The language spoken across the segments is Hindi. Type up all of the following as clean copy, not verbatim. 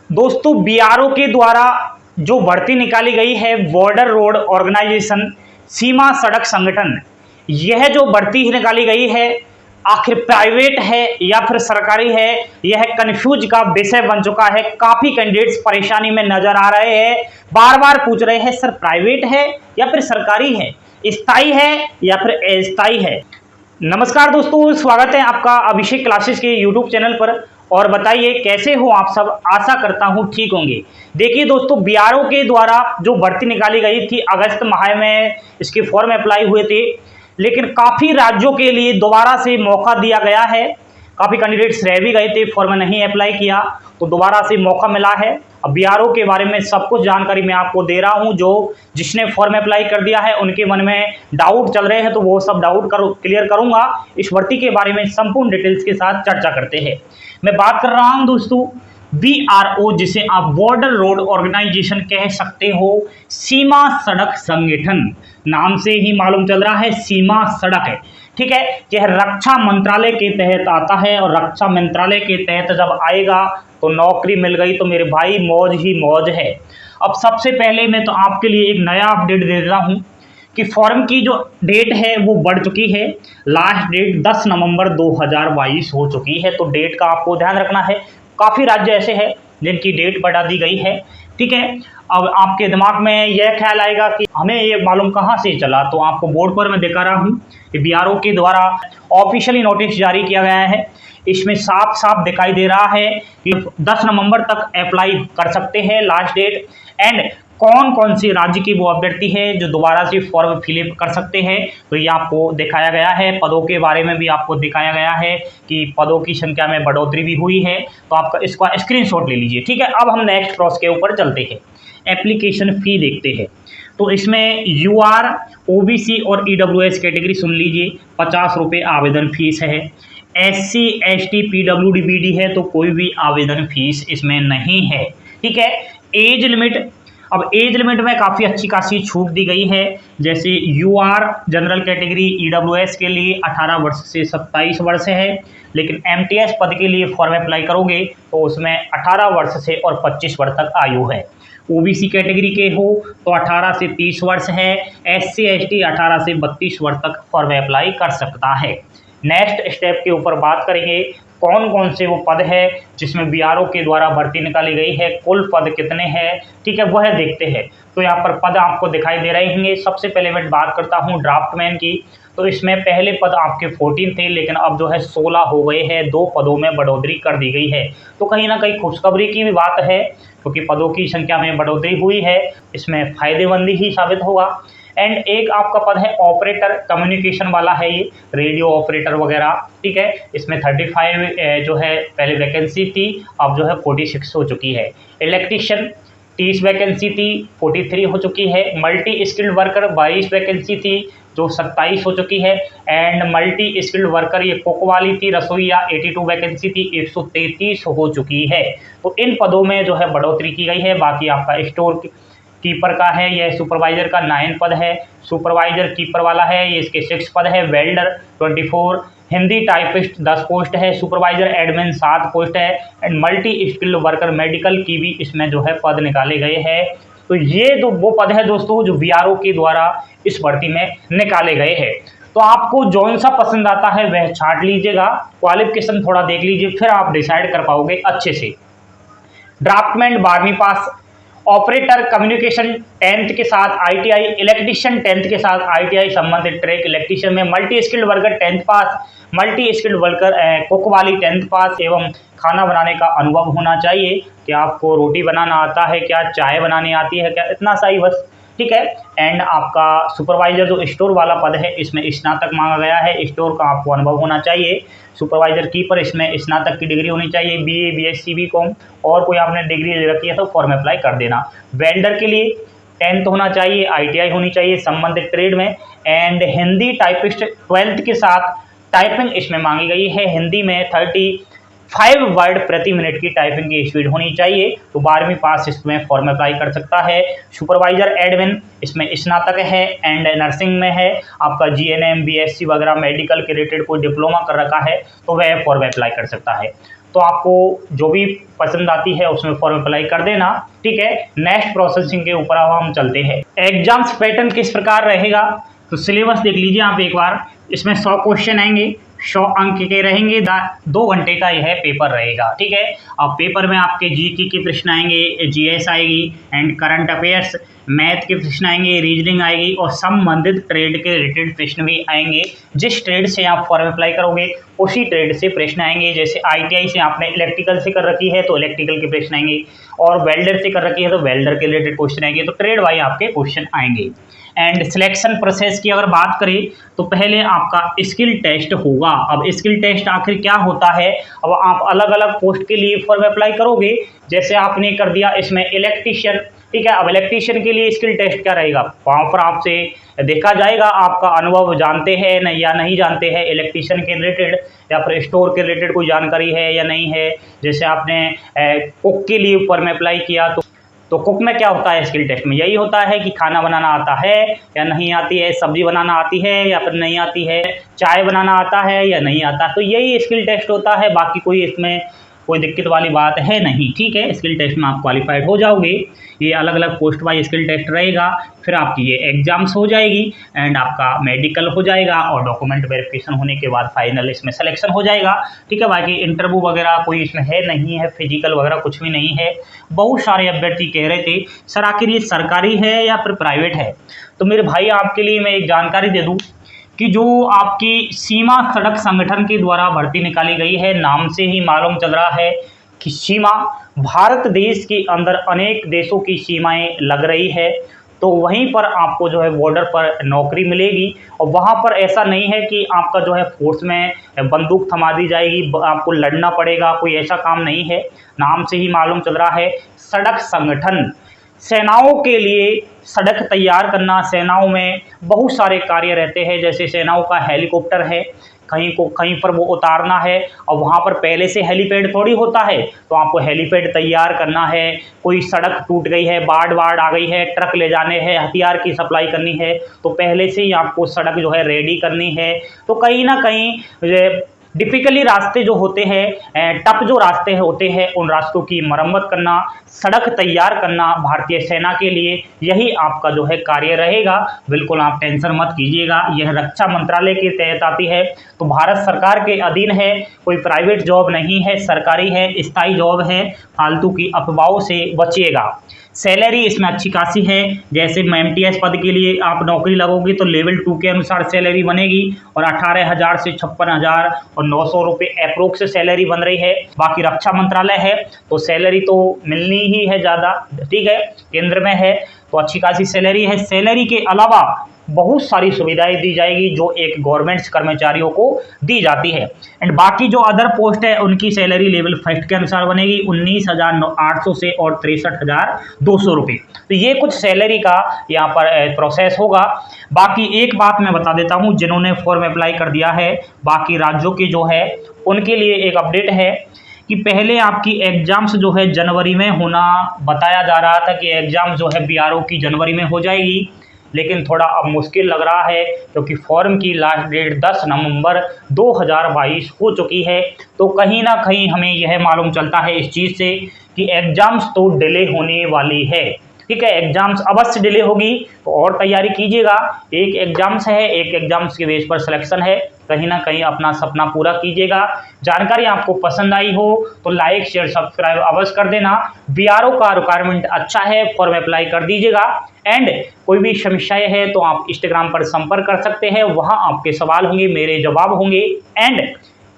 दोस्तों बीआरओ के द्वारा जो भर्ती निकाली गई है बॉर्डर रोड ऑर्गेनाइजेशन सीमा सड़क संगठन, यह जो भर्ती निकाली गई है आखिर प्राइवेट है या फिर सरकारी है, यह कंफ्यूज का विषय बन चुका है। काफी कैंडिडेट्स परेशानी में नजर आ रहे हैं, बार बार पूछ रहे हैं सर प्राइवेट है या फिर सरकारी है, स्थायी है या फिर अस्थायी है। नमस्कार दोस्तों, स्वागत है आपका अभिषेक क्लासेस के यूट्यूब चैनल पर। और बताइए कैसे हो आप सब, आशा करता हूं ठीक होंगे। देखिए दोस्तों, बीआरओ के द्वारा जो भर्ती निकाली गई थी अगस्त माह में इसके फॉर्म अप्लाई हुए थे, लेकिन काफ़ी राज्यों के लिए दोबारा से मौका दिया गया है। काफ़ी कैंडिडेट्स रह भी गए थे, फॉर्म नहीं अप्लाई किया तो दोबारा से मौका मिला है। अब बीआरओ के बारे में सब कुछ जानकारी मैं आपको दे रहा हूं। जो जिसने फॉर्म अप्लाई कर दिया है उनके मन में डाउट चल रहे हैं तो वो सब डाउट क्लियर करूंगा। इस भर्ती के बारे में संपूर्ण डिटेल्स के साथ चर्चा करते हैं। मैं बात कर रहा हूं दोस्तों बीआरओ, जिसे आप बॉर्डर रोड ऑर्गेनाइजेशन कह सकते हो, सीमा सड़क संगठन। नाम से ही मालूम चल रहा है सीमा सड़क है, ठीक है। यह रक्षा मंत्रालय के तहत आता है और रक्षा मंत्रालय के तहत जब आएगा तो नौकरी मिल गई तो मेरे भाई मौज ही मौज है। अब सबसे पहले मैं तो आपके लिए एक नया अपडेट दे देता हूं कि फॉर्म की जो डेट है वो बढ़ चुकी है। लास्ट डेट 10 नवंबर 2022 हो चुकी है, तो डेट का आपको ध्यान रखना है। काफ़ी राज्य ऐसे हैं जिनकी डेट बढ़ा दी गई है, ठीक है। अब आपके दिमाग में यह ख्याल आएगा कि हमें ये मालूम कहाँ से चला, तो आपको बोर्ड पर मैं दिखा रहा हूँ कि बीआरओ के द्वारा ऑफिशियली नोटिस जारी किया गया है। इसमें साफ साफ दिखाई दे रहा है कि 10 नवंबर तक अप्लाई कर सकते हैं, लास्ट डेट। एंड कौन कौन सी राज्य की वो अभ्यर्थी है जो दोबारा से फॉर्म फिलअप कर सकते हैं, तो ये आपको दिखाया गया है। पदों के बारे में भी आपको दिखाया गया है कि पदों की संख्या में बढ़ोतरी भी हुई है, तो आपका इसका स्क्रीनशॉट ले लीजिए, ठीक है। अब हम नेक्स्ट प्रोसेस के ऊपर चलते हैं, एप्लीकेशन फ़ी देखते हैं। तो इसमें यूआर, ओबीसी और ईडब्ल्यूएस कैटेगरी सुन लीजिए, 50 रुपये आवेदन फीस है। एससी, एसटी, पीडब्ल्यूडी, बीडी है तो कोई भी आवेदन फीस इसमें नहीं है, ठीक है। एज लिमिट, अब एज लिमिट में काफ़ी अच्छी खासी छूट दी गई है। जैसे यूआर जनरल कैटेगरी, ईडब्ल्यूएस के लिए 18 वर्ष से 27 वर्ष है, लेकिन एमटीएस पद के लिए फॉर्म अप्लाई करोगे तो उसमें 18 वर्ष से और 25 वर्ष तक आयु है। ओबीसी कैटेगरी के हो तो 18 से 30 वर्ष है। एससी, एसटी 18 से 32 वर्ष तक फॉर्म अप्लाई कर सकता है। नेक्स्ट स्टेप के ऊपर बात करेंगे कौन कौन से वो पद है जिसमें बीआरओ के द्वारा भर्ती निकाली गई है, कुल पद कितने हैं, ठीक है, वह देखते हैं। तो यहाँ पर पद आपको दिखाई दे रहे होंगे। सबसे पहले मैं बात करता हूँ ड्राफ्टमैन की। तो इसमें पहले पद आपके 14 थे, लेकिन अब जो है 16 हो गए हैं, 2 पदों में बढ़ोतरी कर दी गई है। तो कहीं ना कहीं खुशखबरी की भी बात है, क्योंकि पदों की संख्या में बढ़ोतरी हुई है, इसमें फायदेमंद ही साबित होगा। एंड एक आपका पद है ऑपरेटर, कम्युनिकेशन वाला है, ये रेडियो ऑपरेटर वगैरह, ठीक है। इसमें 35 जो है पहले वैकेंसी थी, अब जो है 46 हो चुकी है। इलेक्ट्रीशियन 30 वैकेंसी थी, 43 हो चुकी है। मल्टी स्किल्ड वर्कर 22 वैकेंसी थी जो 27 हो चुकी है। एंड मल्टी स्किल्ड वर्कर ये कुक वाली थी, रसोईया 82 वैकेंसी थी, 133 हो चुकी है। तो इन पदों में जो है बढ़ोतरी की गई है। बाकी आपका स्टोर कीपर का है, यह सुपरवाइजर का 9 पद है। सुपरवाइजर कीपर वाला है, ये इसके 6 पद है। वेल्डर 24, हिंदी टाइपिस्ट 10 पोस्ट है। सुपरवाइजर एडमिन 7 पोस्ट है। And multi skilled worker medical की भी इसमें जो है पद निकाले गए हैं। तो ये जो वो पद है दोस्तों जो बीआरओ के द्वारा इस भर्ती में निकाले गए हैं। तो आपको जौन सा पसंद आता है वह छांट लीजिएगा, क्वालिफिकेशन थोड़ा देख लीजिए, फिर आप डिसाइड कर पाओगे अच्छे से। ड्राफ्टमैन 12वीं पास, ऑपरेटर कम्युनिकेशन 10th के साथ आईटीआई, इलेक्ट्रीशियन 10th के साथ आईटीआई संबंधित ट्रैक इलेक्ट्रीशियन में। मल्टी स्किल्ड वर्कर 10th पास, मल्टी स्किल्ड वर्कर कुक वाली 10th पास एवं खाना बनाने का अनुभव होना चाहिए कि आपको रोटी बनाना आता है क्या, चाय बनानी आती है क्या, इतना सा ही बस, ठीक है। एंड आपका सुपरवाइजर जो स्टोर वाला पद है इसमें स्नातक मांगा गया है, स्टोर का आपको अनुभव होना चाहिए। सुपरवाइजर कीपर इसमें स्नातक की डिग्री होनी चाहिए, बीए, बीएससी, बीकॉम, और कोई आपने डिग्री ले रखी है तो फॉर्म अप्लाई कर देना। वेल्डर के लिए 10th होना चाहिए, आईटीआई होनी चाहिए संबंधित ट्रेड में। एंड हिंदी टाइपिस्ट 12th के साथ टाइपिंग इसमें मांगी गई है, हिंदी में 35 वर्ड प्रति मिनट की टाइपिंग की स्पीड होनी चाहिए। तो 12वीं पास इसमें फॉर्म अप्लाई कर सकता है। सुपरवाइजर एडमिन इसमें स्नातक है। एंड नर्सिंग में है आपका जीएनएम, बीएससी वगैरह, मेडिकल के रिलेटेड कोई डिप्लोमा कर रखा है तो वह फॉर्म अप्लाई कर सकता है। तो आपको जो भी पसंद आती है उसमें फॉर्म अप्लाई कर देना। ठीक है, नेक्स्ट प्रोसेसिंग के ऊपर अब हम चलते हैं। एग्जाम्स पैटर्न किस प्रकार रहेगा, तो सिलेबस देख लीजिए आप एक बार। इसमें 100 क्वेश्चन आएंगे, 100 अंक के रहेंगे, 2 घंटे का यह पेपर रहेगा। ठीक है, अब पेपर में आपके जीके के प्रश्न आएंगे, जीएस आएगी एंड करंट अफेयर्स, मैथ के प्रश्न आएंगे, रीजनिंग आएगी और संबंधित ट्रेड के रिलेटेड प्रश्न भी आएंगे। जिस ट्रेड से आप फॉर्म अप्लाई करोगे उसी ट्रेड से प्रश्न आएंगे। जैसे आईटीआई से आपने इलेक्ट्रिकल से कर रखी है तो इलेक्ट्रिकल के प्रश्न आएंगे, और वेल्डर से कर रखी है तो वेल्डर के रिलेटेड क्वेश्चन आएंगे। तो ट्रेड वाइज आपके क्वेश्चन आएंगे। एंड सिलेक्शन प्रोसेस की अगर बात करें तो पहले आपका स्किल टेस्ट होगा। अब स्किल टेस्ट आखिर क्या होता है, अब आप अलग अलग पोस्ट के लिए फॉर्म अप्लाई करोगे। जैसे आपने कर दिया इसमें इलेक्ट्रीशियन, ठीक है, अब इलेक्ट्रीशियन के लिए स्किल टेस्ट क्या रहेगा, वहाँ पर आपसे देखा जाएगा आपका अनुभव जानते हैं न या नहीं जानते हैं इलेक्ट्रीशियन के रिलेटेड, या फिर स्टोर के रिलेटेड कोई जानकारी है या नहीं है। जैसे आपने कुक के लिए फॉर्म अप्लाई किया तो कुक में क्या होता है स्किल टेस्ट में, यही होता है कि खाना बनाना आता है या नहीं आती है, सब्जी बनाना आती है या फिर नहीं आती है, चाय बनाना आता है या नहीं आता। तो यही स्किल टेस्ट होता है, बाकी कोई इसमें कोई दिक्कत वाली बात है नहीं। ठीक है, स्किल टेस्ट में आप क्वालिफाइड हो जाओगे। ये अलग अलग पोस्ट वाइज स्किल टेस्ट रहेगा, फिर आपकी ये एग्जाम्स हो जाएगी एंड आपका मेडिकल हो जाएगा और डॉक्यूमेंट वेरिफिकेशन होने के बाद फाइनल इसमें सिलेक्शन हो जाएगा। ठीक है, बाकी इंटरव्यू वगैरह कोई इसमें है नहीं है, फिजिकल वगैरह कुछ भी नहीं है। बहुत सारे अभ्यर्थी कह रहे थे सर आखिर ये सरकारी है या फिर प्राइवेट है, तो मेरे भाई आपके लिए मैं एक जानकारी दे दूँ कि जो आपकी सीमा सड़क संगठन के द्वारा भर्ती निकाली गई है, नाम से ही मालूम चल रहा है कि सीमा, भारत देश के अंदर अनेक देशों की सीमाएं लग रही है, तो वहीं पर आपको जो है बॉर्डर पर नौकरी मिलेगी। और वहाँ पर ऐसा नहीं है कि आपका जो है फोर्स में बंदूक थमा दी जाएगी, आपको लड़ना पड़ेगा, कोई ऐसा काम नहीं है। नाम से ही मालूम चल रहा है सड़क संगठन, सेनाओं के लिए सड़क तैयार करना। सेनाओं में बहुत सारे कार्य रहते हैं, जैसे सेनाओं का हेलीकॉप्टर है, कहीं पर वो उतारना है और वहाँ पर पहले से हेलीपैड थोड़ी होता है, तो आपको हेलीपैड तैयार करना है। कोई सड़क टूट गई है, बाढ़ आ गई है, ट्रक ले जाने हैं, हथियार की सप्लाई करनी है, तो पहले से ही आपको सड़क जो है रेडी करनी है। तो कहीं ना कहीं डिफिकल्टी रास्ते जो होते हैं, टफ जो रास्ते होते हैं, उन रास्तों की मरम्मत करना, सड़क तैयार करना भारतीय सेना के लिए, यही आपका जो है कार्य रहेगा। बिल्कुल आप टेंशन मत कीजिएगा, यह रक्षा मंत्रालय के तहत आती है, तो भारत सरकार के अधीन है, कोई प्राइवेट जॉब नहीं है, सरकारी है, स्थायी जॉब है। फालतू की अफवाहों से बचिएगा। सैलरी इसमें अच्छी खासी है, जैसे एमटीएस पद के लिए आप नौकरी लगोगे तो लेवल 2 के अनुसार सैलरी बनेगी और 18,000 से 56,000 और 900 रुपये अप्रोक्स सैलरी बन रही है। बाकी रक्षा मंत्रालय है तो सैलरी तो मिलनी ही है ज़्यादा, ठीक है, केंद्र में है तो अच्छी खासी सैलरी है। सैलरी के अलावा बहुत सारी सुविधाएं दी जाएगी जो एक गवर्नमेंट कर्मचारियों को दी जाती है। एंड बाकी जो अदर पोस्ट है उनकी सैलरी लेवल 1 के अनुसार बनेगी 19,800 से और 63,200 रुपये। तो ये कुछ सैलरी का यहाँ पर प्रोसेस होगा। बाकी एक बात मैं बता देता हूँ, जिन्होंने फॉर्म अप्लाई कर दिया है बाकी राज्यों के जो है उनके लिए एक अपडेट है कि पहले आपकी एग्जाम्स जो है जनवरी में होना बताया जा रहा था कि एग्जाम जो है बीआरओ की जनवरी में हो जाएगी, लेकिन थोड़ा अब मुश्किल लग रहा है क्योंकि फॉर्म की लास्ट डेट 10 नवंबर 2022 हो चुकी है। तो कहीं ना कहीं हमें यह मालूम चलता है इस चीज़ से कि एग्ज़ाम्स तो डिले होने वाली है। ठीक है, एग्जाम्स अवश्य डिले होगी तो और तैयारी कीजिएगा। एक एग्जाम्स है, एक एग्जाम्स के बेस पर सिलेक्शन है, कहीं ना कहीं अपना सपना पूरा कीजिएगा। जानकारी आपको पसंद आई हो तो लाइक शेयर सब्सक्राइब अवश्य कर देना। बीआरओ का रिक्वायरमेंट अच्छा है, फॉर्म अप्लाई कर दीजिएगा। एंड कोई भी समस्याएं है तो आप इंस्टाग्राम पर संपर्क कर सकते हैं, वहां आपके सवाल होंगे, मेरे जवाब होंगे। एंड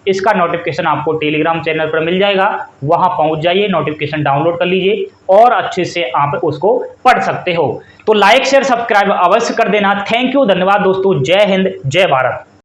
इसका नोटिफिकेशन आपको टेलीग्राम चैनल पर मिल जाएगा, वहां पहुंच जाइए, नोटिफिकेशन डाउनलोड कर लीजिए और अच्छे से आप उसको पढ़ सकते हो। तो लाइक शेयर सब्सक्राइब अवश्य कर देना। थैंक यू, धन्यवाद दोस्तों। जय हिंद, जय भारत।